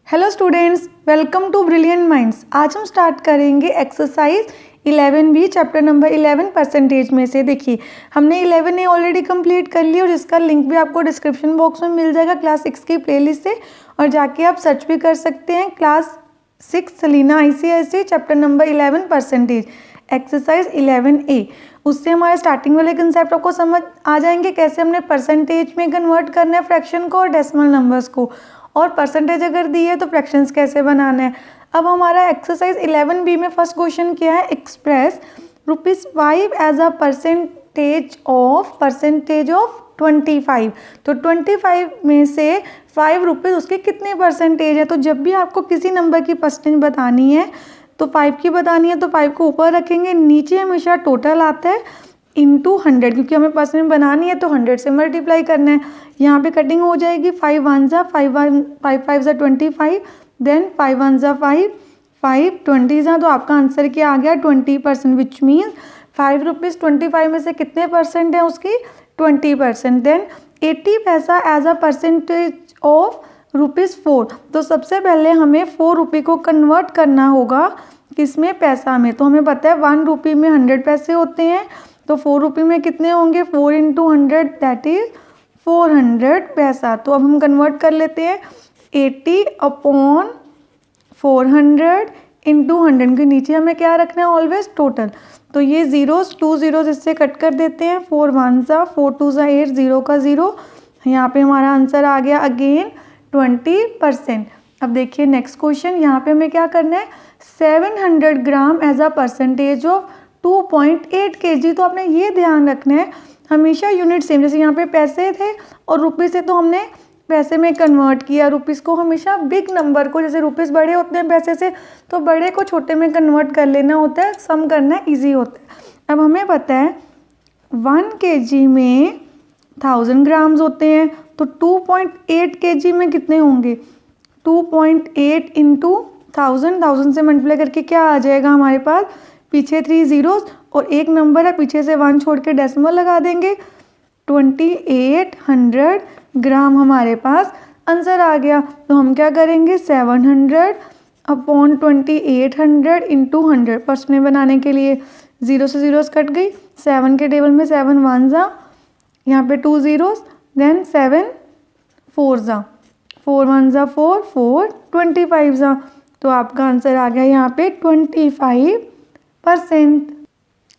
Hello students, welcome to Brilliant Minds. आज हम start करेंगे exercise 11B chapter number 11 percentage में से। देखिए, हमने 11A ऑलरेडी कंप्लीट कर ली और इसका लिंक भी आपको डिस्क्रिप्शन बॉक्स में मिल जाएगा क्लास 6 की प्लेलिस्ट से, और जाके आप सर्च भी कर सकते हैं class 6 Selina ICSE chapter number 11 percentage exercise 11A। उससे हमारे स्टार्टिंग वाले कंसेप्ट आपको समझ आ जाएंगे, कैसे हमने परसेंटेज में कन्वर्ट करना है फ्रैक्शन को और डेसिमल नंबर्स को, और परसेंटेज अगर दी है तो फ्रैक्शंस कैसे बनाना है। अब हमारा एक्सरसाइज 11B में फर्स्ट क्वेश्चन क्या है, express ₹5 as a percentage of 25। तो 25 में से ₹5 उसके कितने परसेंटेज है। तो जब भी आपको किसी नंबर की परसेंटेज बतानी है तो 5 की बतानी है तो 5 को ऊपर रखेंगे, नीचे हमेशा टोटल आता है इंटू 100, क्योंकि हमें परसेंट बनानी है तो 100 से मल्टीप्लाई करना है। यहाँ पे कटिंग हो जाएगी, 5 1 जा 5 5 जा 25, देन 5 1 जा 5 5 20 जा, तो आपका आंसर क्या आ गया 20%, विच मीन्स ₹5 25 में से कितने परसेंट है उसकी 20%। देन 80 पैसा एज अ परसेंटेज ऑफ ₹4। तो सबसे पहले हमें ₹4 को कन्वर्ट करना होगा किसमें, पैसा में। तो हमें पता है ₹1 में 100 पैसे होते हैं, तो ₹4 में कितने होंगे, 4 × 100 दैट इज 400 पैसा। तो अब हम कन्वर्ट कर लेते हैं 80/400 × 100 के नीचे हमें क्या रखना है, ऑलवेज टोटल। तो ये जीरोस 2 जीरोस इससे कट कर देते हैं, 4 1 जा 4 2 जा 8, 0 का 0। यहाँ पे हमारा आंसर आ गया अगेन 20%। अब देखिए नेक्स्ट क्वेश्चन, यहाँ पे हमें क्या करना है, 700 gram as a percentage of 2.8 kg। तो आपने ये ध्यान रखना है हमेशा यूनिट सेम, जैसे यहाँ पे पैसे थे और रुपीज़ से तो हमने पैसे में कन्वर्ट किया, रुपीज़ को हमेशा बिग नंबर को, जैसे रुपीज़ बड़े होते हैं पैसे से तो बड़े को छोटे में कन्वर्ट कर लेना होता है, सम करना ईजी होता है। अब हमें पता है 1 kg में 1000 ग्राम्स होते हैं, तो 2.8 kg में कितने होंगे, 2.8 × 1000 से मल्टीप्लाई करके क्या आ जाएगा हमारे पास, पीछे 3 जीरोस और एक नंबर है, पीछे से 1 छोड़ के डेसिमल लगा देंगे, 2800 ग्राम हमारे पास आंसर आ गया। तो हम क्या करेंगे, 700/2800 × 100 परसेंट बनाने के लिए 0 से जीरोस कट गई, 7 के टेबल में 7 1 जा, यहाँ पे 2 जीरोस, देन 7 4 जा, 4 1 जा 4 4 25 जा, तो आपका आंसर आ गया यहाँ पे 25%।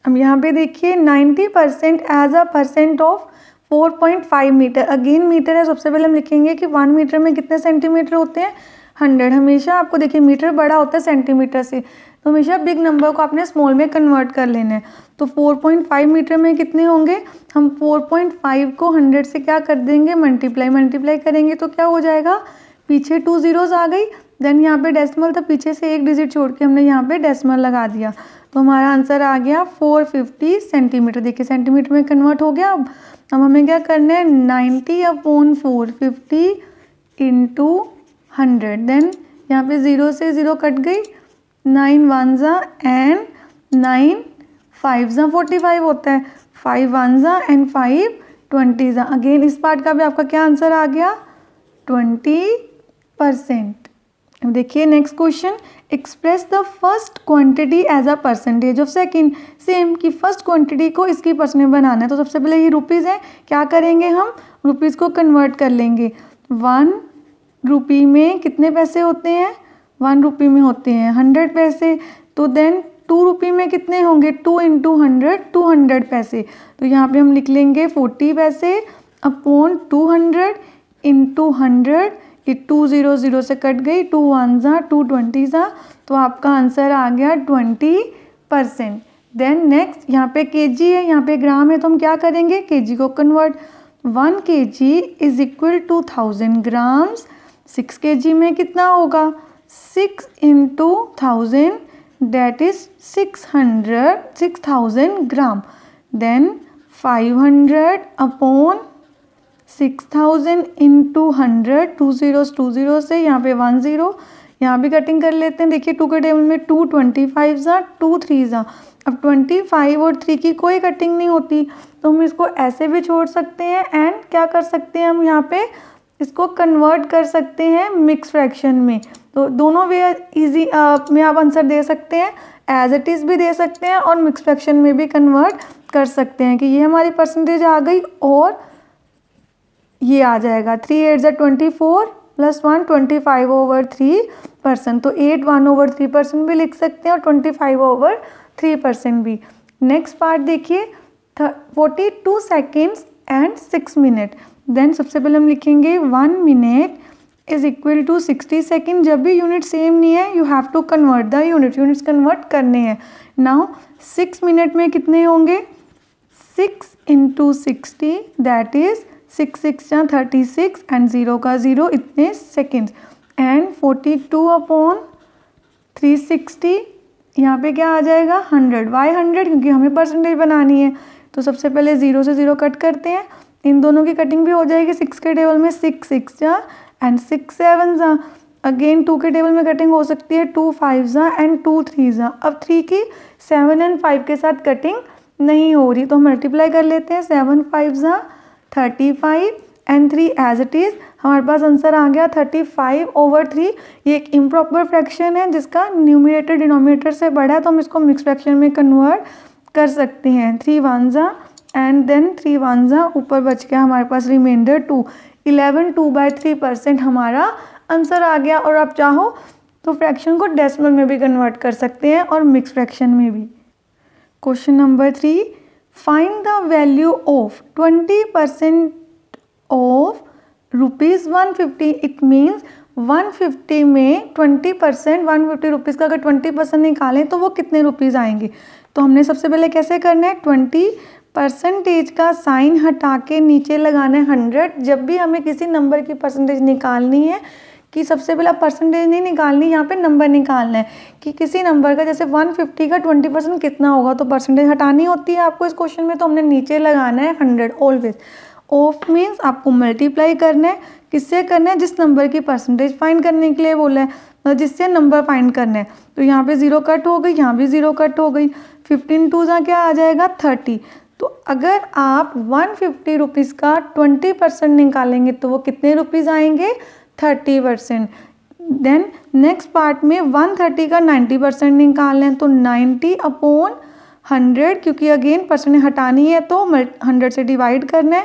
अब यहाँ पे देखिए 90% as a percent of 4.5 metre. Again metre है, सबसे पहले हम लिखेंगे कि 1 मीटर में कितने सेंटीमीटर होते हैं, 100। हमेशा आपको देखिए मीटर बड़ा होता है सेंटीमीटर से, तो हमेशा बिग नंबर को आपने स्मॉल में कन्वर्ट कर लेना है। तो 4.5 मीटर में कितने होंगे, हम 4.5 को 100 से क्या कर देंगे, मल्टीप्लाई करेंगे तो क्या हो जाएगा, पीछे 2 जीरोस आ गई, देन यहाँ पे डेसिमल था, पीछे से एक डिजिट छोड़ के हमने यहाँ पे डेसिमल लगा दिया, तो हमारा आंसर आ गया 450 सेंटीमीटर। देखिए सेंटीमीटर में कन्वर्ट हो गया। अब हमें क्या करना है, 90/450 × 100, देन यहाँ पे 0 से 0 कट गई, 9 1 जा एंड 9 5 जा 45 होता है, 5 1 जा एंड 5 20 जा। अगेन इस पार्ट का भी आपका क्या आंसर आ गया, 20%। अब देखिए next question, express the first quantity as a percentage of second. Same कि फर्स्ट क्वांटिटी को इसकी परसेंटेज बनाना है, तो सबसे पहले ये रुपीज़ है, क्या करेंगे हम रुपीज़ को कन्वर्ट कर लेंगे। ₹1 में कितने पैसे होते हैं, ₹1 में होते हैं 100 पैसे, तो देन ₹2 में कितने होंगे, 2 × 100 200 पैसे। तो यहाँ पे हम लिख लेंगे 40 पैसे अपॉन 200 × 100, ये 2 0 0 से कट गई, 2 1 जा 2 20 जा, तो आपका आंसर आ गया 20%। देन नेक्स्ट यहाँ पे kg है, यहाँ पे ग्राम है, तो हम क्या करेंगे, kg को convert, 1 kg is equal to 1000 grams. 6 kg में कितना होगा, 6 × 1000 that is 6000 gram, then 500/6000 × 100, 2 zero से यहाँ पे 1 0, यहाँ भी कटिंग कर लेते हैं। देखिए 2 के टेबल में 2 25 जा 2 3 जा, अब 25 और 3 की कोई कटिंग नहीं होती, तो हम इसको ऐसे भी छोड़ सकते हैं एंड क्या कर सकते हैं हम यहाँ पे इसको कन्वर्ट कर सकते हैं मिक्स फ्रैक्शन में। तो दोनों वे इजी में आप आंसर दे सकते हैं, एज इट इज़ भी दे सकते हैं और मिक्स फ्रैक्शन में भी कन्वर्ट कर सकते हैं कि ये हमारी परसेंटेज आ गई और ये आ जाएगा 3 8 ज़ा 24 + 1 25/3%। तो 8 1/3% भी लिख सकते हैं और 25/3% भी। नेक्स्ट पार्ट देखिए 42 सेकेंड्स एंड 6 मिनट। देन सबसे पहले हम लिखेंगे 1 minute is equal to 60 second. जब भी यूनिट सेम नहीं है you have to convert the units convert करने हैं। नाउ 6 मिनट में कितने होंगे, 6 × 60 दैट इज 6 6 × 36 एंड 0 का 0 इतने सेकेंड्स एंड 42/360 यहाँ पे क्या आ जाएगा 100 बाय 100 क्योंकि हमें परसेंटेज बनानी है। तो सबसे पहले 0 से 0 कट करते हैं, इन दोनों की कटिंग भी हो जाएगी। 6 के टेबल में 6 6 जा एंड 6 7 जा। अगेन 2 के टेबल में कटिंग हो सकती है 2 5 जा एंड 2 3 जा। अब 3 की 7 एंड 5 के साथ कटिंग नहीं हो रही तो हम मल्टीप्लाई कर लेते हैं। 7 5 जा 35 एंड 3 एज इट इज़। हमारे पास आंसर आ गया 35/3। ये एक इम्प्रॉपर फ्रैक्शन है जिसका न्यूमरेटर डिनोमिनेटर से बड़ा है तो हम इसको मिक्स फ्रैक्शन में कन्वर्ट कर सकते हैं। 3 1 जा एंड देन 3 1 जा, ऊपर बच गया हमारे पास रिमाइंडर 2। 11 2/3% हमारा आंसर आ गया। और आप चाहो तो फ्रैक्शन को डेसिमल में भी कन्वर्ट कर सकते हैं और मिक्स फ्रैक्शन में भी। Question number 3, find the value of 20% of ₹150। It means 150 में 20%, 150 रुपीज़ का अगर 20% निकालें तो वो कितने रुपीज़ आएंगे। तो हमने सबसे पहले कैसे करना है, 20% का साइन हटा के नीचे लगाना है 100। जब भी हमें किसी नंबर की परसेंटेज निकालनी है कि सबसे पहले परसेंटेज नहीं निकालनी, यहाँ पे नंबर निकालना है कि किसी नंबर का जैसे 150 का 20% कितना होगा, तो परसेंटेज हटानी होती है आपको इस क्वेश्चन में। तो हमने नीचे लगाना है 100 ऑलवेज। ऑफ मीन्स आपको मल्टीप्लाई करना है, किससे करना है, जिस नंबर की परसेंटेज फाइंड करने के लिए बोला है, मतलब जिससे नंबर फाइंड करना है। तो यहाँ पे 0 कट हो गई, यहाँ भी 0 कट हो गई। 15 2 जा क्या आ जाएगा 30। तो अगर आप 150 रुपीज़ का 20% निकालेंगे तो वो कितने रुपीज़ आएंगे, 30%। देन नेक्स्ट पार्ट में 130 का 90% निकालना है तो 90/100, क्योंकि अगेन परसेंटेज हटानी है तो 100 से डिवाइड करना है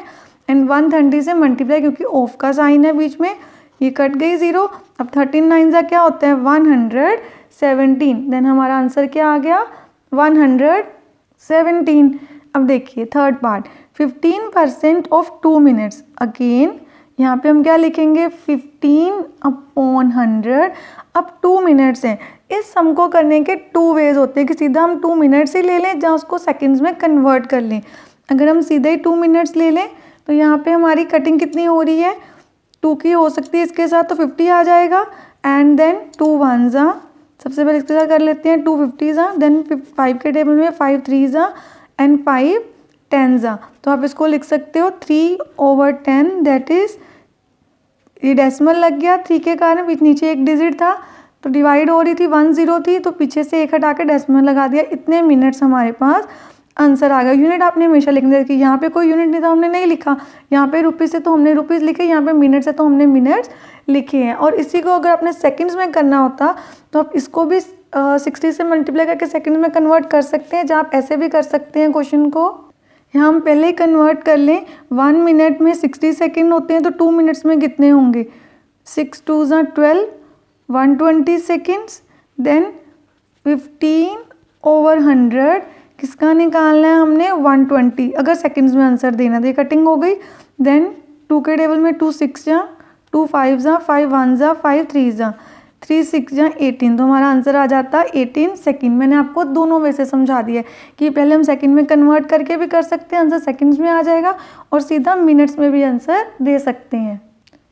एंड 130 से मल्टीप्लाई, क्योंकि ऑफ का साइन है बीच में, ये कट गई 0। अब 13 9 जा क्या होता है 117। देन हमारा आंसर क्या आ गया 117। अब देखिए third part 15% of 2 minutes. Again यहाँ पे हम क्या लिखेंगे 15/100। अब 2 मिनट्स हैं, इस सम को करने के 2 वेज होते हैं कि सीधा हम 2 मिनट्स ही ले लें या उसको सेकंड्स में कन्वर्ट कर लें। अगर हम सीधे ही 2 मिनट्स ले लें तो यहाँ पे हमारी कटिंग कितनी हो रही है 2 की हो सकती है इसके साथ, तो 50 आ जाएगा एंड देन 2 1 जा, सबसे पहले इसके साथ कर लेते हैं 250 जा, देन 5 के टेबल में 5 3 जा एंड 5 10 जा। तो आप इसको लिख सकते हो 3/10 दैट इज़, ये डेसिमल लग गया 3 के कारण, बीच नीचे एक डिजिट था तो डिवाइड हो रही थी 10 थी तो पीछे से एक हटा के डेसिमल लगा दिया। इतने मिनट्स हमारे पास आंसर आ गया। यूनिट आपने हमेशा लिखना है कि यहाँ पे कोई यूनिट नहीं था हमने नहीं लिखा, यहाँ पे रुपीज़ है तो हमने रुपीज़ लिखे, यहाँ पे मिनट्स है तो हमने मिनट्स लिखे हैं। और इसी को अगर आपने सेकंड्स में करना होता तो आप इसको भी 60 से मल्टीप्लाई करके सेकंड्स में कन्वर्ट कर सकते हैं, जहाँ आप ऐसे भी कर सकते हैं क्वेश्चन को। यहाँ हम पहले ही कन्वर्ट कर लें, 1 मिनट में 60 सेकेंड होते हैं तो 2 मिनट्स में कितने होंगे 6 2 जा 12, 120 सेकेंड्स। देन 15/100 किसका निकालना है हमने 120, अगर सेकेंड्स में आंसर देना तो ये कटिंग हो गई। देन 2 के टेबल में 2 6 जा, 2 5 जा, 5 1 जा, 5 3 जा, 3 6 जा 18। तो हमारा आंसर आ जाता है 18 सेकेंड। मैंने आपको दोनों वे से समझा दिया कि पहले हम सेकेंड में कन्वर्ट करके भी कर सकते हैं, आंसर सेकेंड्स में आ जाएगा, और सीधा मिनट्स में भी आंसर दे सकते हैं।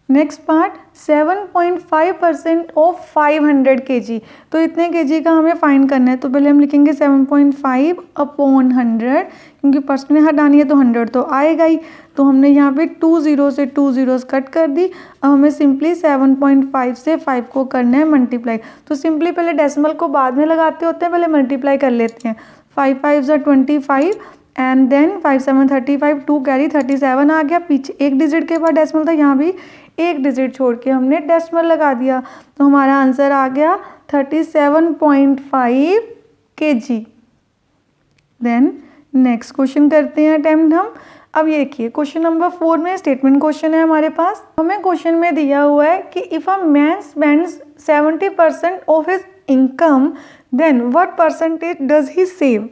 Next part 7.5% of 500 kg। तो इतने kg का हमें फाइंड करना है, तो पहले हम लिखेंगे 7.5/100, क्योंकि परसेंटेज हटानी है तो 100 तो आएगा ही। तो हमने यहाँ पे 2 0 से 2 zeros कट कर दी। अब हमें सिंपली 7.5 से 5 को करना है मल्टीप्लाई। तो सिंपली पहले डेसिमल को बाद में लगाते होते हैं, पहले मल्टीप्लाई कर लेते हैं। 5 5 जा 25 एंड देन 5 7 35, 2 कैरी 37 आ गया। पीछे एक डिजिट के बाद डेसिमल था, यहाँ भी एक डिजिट छोड़ के हमने डेसिमल लगा दिया, तो हमारा आंसर आ गया 37.5 kg। देन नेक्स्ट क्वेश्चन करते हैं अटेम्प्ट हम। अब ये देखिए क्वेश्चन नंबर 4 में स्टेटमेंट क्वेश्चन है हमारे पास। हमें क्वेश्चन में दिया हुआ है कि if a man spends 70% of his income then what percentage does he save.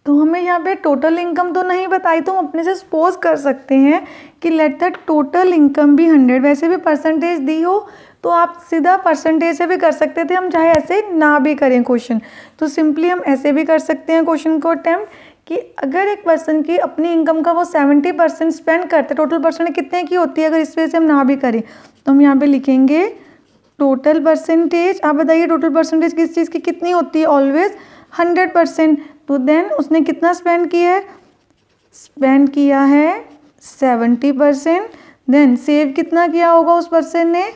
तो हमें यहाँ पे टोटल इनकम तो नहीं बताई, तो हम अपने से सपोज कर सकते हैं कि लेट द टोटल इनकम भी 100। वैसे भी परसेंटेज दी हो तो आप सीधा परसेंटेज से भी कर सकते थे, हम चाहे ऐसे ना भी करें क्वेश्चन, तो सिंपली हम ऐसे भी कर सकते हैं क्वेश्चन को अटेम्प्ट कि अगर एक पर्सन की अपनी इनकम का वो 70% स्पेंड करते, टोटल परसेंटेज कितने की होती है, अगर इस वजह से हम ना भी करें तो हम यहाँ पे लिखेंगे टोटल परसेंटेज। आप बताइए टोटल परसेंटेज किस चीज़ की कितनी होती है, ऑलवेज 100%। तो देन उसने कितना स्पेंड किया है, स्पेंड किया है 70%। देन सेव कितना किया होगा उस पर्सन ने,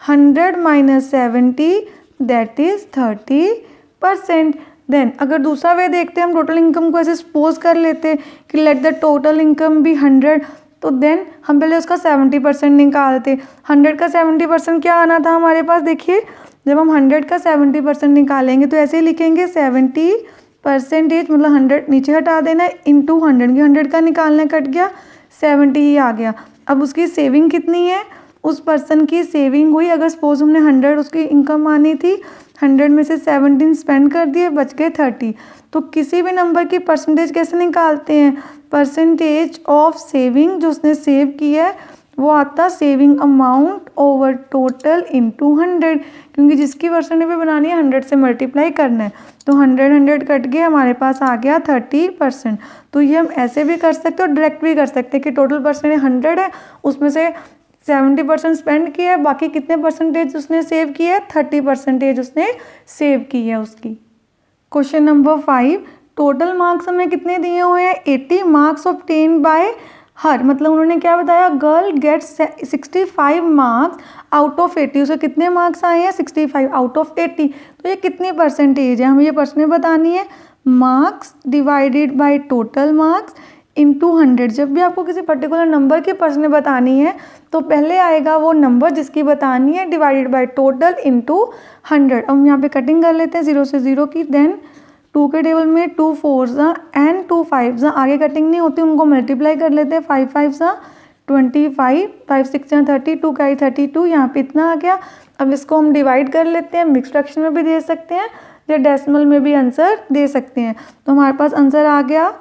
100 माइनस 70 दैट इज 30%। देन अगर दूसरा वे देखते हैं, हम टोटल इनकम को ऐसे सपोज कर लेते कि लेट द टोटल इनकम भी 100, तो देन हम पहले उसका 70% निकालते। 100 का 70% क्या आना था हमारे पास, देखिए जब हम 100 का 70% निकालेंगे तो ऐसे ही लिखेंगे 70%, मतलब 100 नीचे हटा देना इंटू 100, की 100 का निकालना कट गया 70 ही आ गया। अब उसकी सेविंग कितनी है, उस पर्सन की सेविंग हुई, अगर सपोज हमने 100 उसकी इनकम आनी थी, 100 में से 17 स्पेंड कर दिए, बच गए 30। तो किसी भी नंबर की परसेंटेज कैसे निकालते हैं, परसेंटेज ऑफ सेविंग, जो उसने सेव किया है वो आता saving amount over total into 100, क्योंकि जिसकी परसेंटेज भी बनानी है 100 से मल्टीप्लाई करना है, तो 100 कट गए, हमारे पास आ गया 30%। तो ये हम ऐसे भी कर सकते हैं और डायरेक्ट भी कर सकते हैं कि टोटल परसेंटेज 100 है, उसमें से 70% स्पेंड किया है, बाकी कितने परसेंटेज उसने सेव किया है, 30% उसने सेव की है उसकी। क्वेश्चन नंबर 5, टोटल मार्क्स हमें कितने दिए हुए हैं, 80 मार्क्स ऑब्टेन बाय हर, मतलब उन्होंने क्या बताया, girl gets 65 marks out of 80, उसे कितने मार्क्स आए हैं 65 आउट ऑफ 80, तो ये कितनी परसेंटेज है, हमें ये परसेंटेज बतानी है। Marks divided by total marks into 100। जब भी आपको किसी पर्टिकुलर नंबर की परसेंटेज बतानी है तो पहले आएगा वो नंबर जिसकी बतानी है डिवाइडेड बाय टोटल इंटू 100। अब हम यहाँ पे कटिंग कर लेते हैं 0 से 0 की। देन 2 के टेबल में 2 4s एंड 2 5s, आगे कटिंग नहीं होती, उनको मल्टीप्लाई कर लेते हैं। 5 5s 25, 5 6 30, 2 कैरी 32, यहाँ पे इतना आ गया। अब इसको हम डिवाइड कर लेते हैं, मिक्स फ्रैक्शन में भी दे सकते हैं या डेसिमल में भी आंसर दे सकते हैं। तो हमारे पास आंसर आ गया,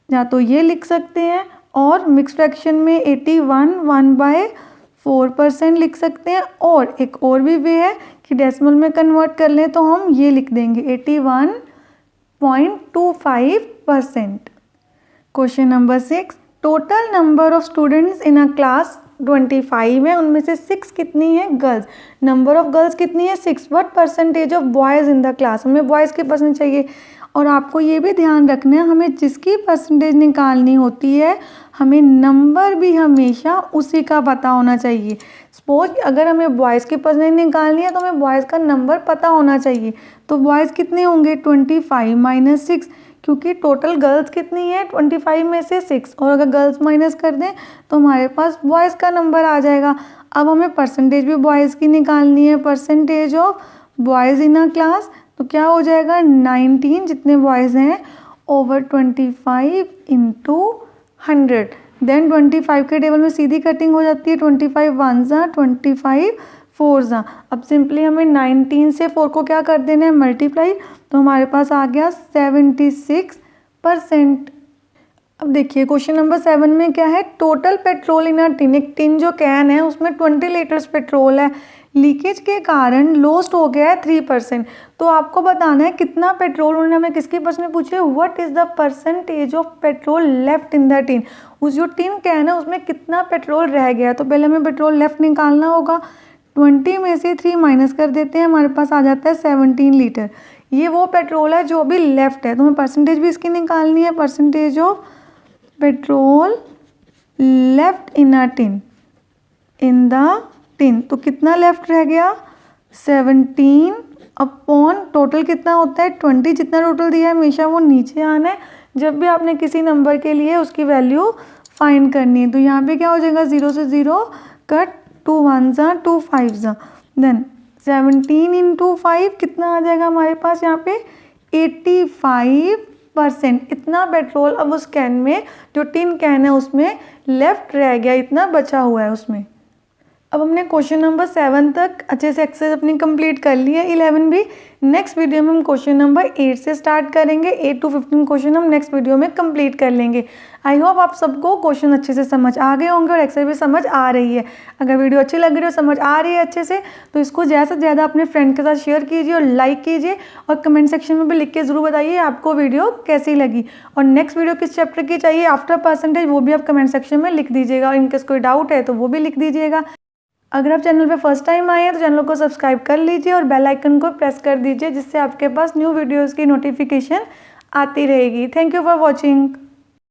या तो ये लिख सकते हैं और मिक्स फ्रैक्शन में 81 1/4% लिख सकते हैं, और एक और भी वे है कि डेसिमल में कन्वर्ट कर लें तो हम ये लिख देंगे 81.25%। Question number 6, total number of students in a class 25 है, उनमें से 6 कितनी है, गर्ल्स। नंबर ऑफ गर्ल्स कितनी है 6, what percentage of boys in the class, हमें बॉयज़ की परसेंटेज चाहिए। और आपको ये भी ध्यान रखना है, हमें जिसकी परसेंटेज निकालनी होती है हमें नंबर भी हमेशा उसी का पता होना चाहिए। सपोज अगर हमें बॉयज़ की परसेंटेज निकालनी है तो हमें बॉयज़ का नंबर पता होना चाहिए। तो बॉयज़ कितने होंगे 25 माइनस 6, क्योंकि टोटल गर्ल्स कितनी है 25 में से 6, और अगर गर्ल्स माइनस कर दें तो हमारे पास बॉयज़ का नंबर आ जाएगा। अब हमें परसेंटेज भी बॉयज़ की निकालनी है, percentage of boys in a class, तो क्या हो जाएगा 19 जितने बॉयज़ हैं ओवर 25 इंटू 100। देन 25 के टेबल में सीधी कटिंग हो जाती है, 25 1s 25 4s। अब सिंपली हमें 19 से 4 को क्या कर देना है मल्टीप्लाई, तो हमारे पास आ गया 76%। अब देखिए क्वेश्चन नंबर 7 में क्या है, total petrol in a tin, एक टिन जो कैन है उसमें 20 लीटर्स पेट्रोल है, लीकेज के कारण लॉस्ट हो गया है 3%। तो आपको बताना है कितना पेट्रोल, उन्होंने हमें किसकी परसेंटेज पूछे, what is the percentage of petrol left in the tin, उस जो टिन कैन है उसमें कितना पेट्रोल रह गया। तो पहले हमें पेट्रोल लेफ्ट निकालना होगा, 20 में से 3 माइनस कर देते हैं, हमारे पास आ जाता है 17 लीटर। ये वो पेट्रोल है जो अभी लेफ्ट है, तो हमें परसेंटेज भी इसकी निकालनी है, percentage of petrol left in a tin, in the tin. तो कितना लेफ्ट रह गया 17 अपॉन टोटल कितना होता है 20, जितना टोटल दिया है हमेशा वो नीचे आना है, जब भी आपने किसी नंबर के लिए उसकी वैल्यू फाइंड करनी है। तो यहाँ पे क्या हो जाएगा, 0 से 0 कट, 2 1 ज़ा 2 5 ज़ा, देन 17 इंटू 5 कितना आ जाएगा हमारे पास यहाँ पे 85%। इतना पेट्रोल अब उस कैन में, जो टिन कैन है उसमें लेफ्ट रह गया, इतना बचा हुआ है उसमें। अब हमने क्वेश्चन नंबर 7 तक अच्छे से एक्सरसाइज अपनी कंप्लीट कर ली है, 11 भी। नेक्स्ट वीडियो में हम क्वेश्चन नंबर 8 से स्टार्ट करेंगे। 8 to 15 क्वेश्चन हम नेक्स्ट वीडियो में कंप्लीट कर लेंगे। आई होप आप सबको क्वेश्चन अच्छे से समझ आ गए होंगे और एक्सरसाइज भी समझ आ रही है। अगर वीडियो अच्छी लग रही है, समझ आ रही है अच्छे से, तो इसको ज़्यादा से ज़्यादा अपने फ्रेंड के साथ शेयर कीजिए और लाइक कीजिए, और कमेंट सेक्शन में भी लिख के ज़रूर बताइए आपको वीडियो कैसी लगी। और नेक्स्ट वीडियो किस चैप्टर की चाहिए आफ्टर परसेंटेज, वो भी आप कमेंट सेक्शन में लिख दीजिएगा, और इनकेस कोई डाउट है तो वो भी लिख दीजिएगा। अगर आप चैनल पे फर्स्ट टाइम आए हैं तो चैनल को सब्सक्राइब कर लीजिए और बेल आइकन को प्रेस कर दीजिए, जिससे आपके पास न्यू वीडियोस की नोटिफिकेशन आती रहेगी। Thank you for watching.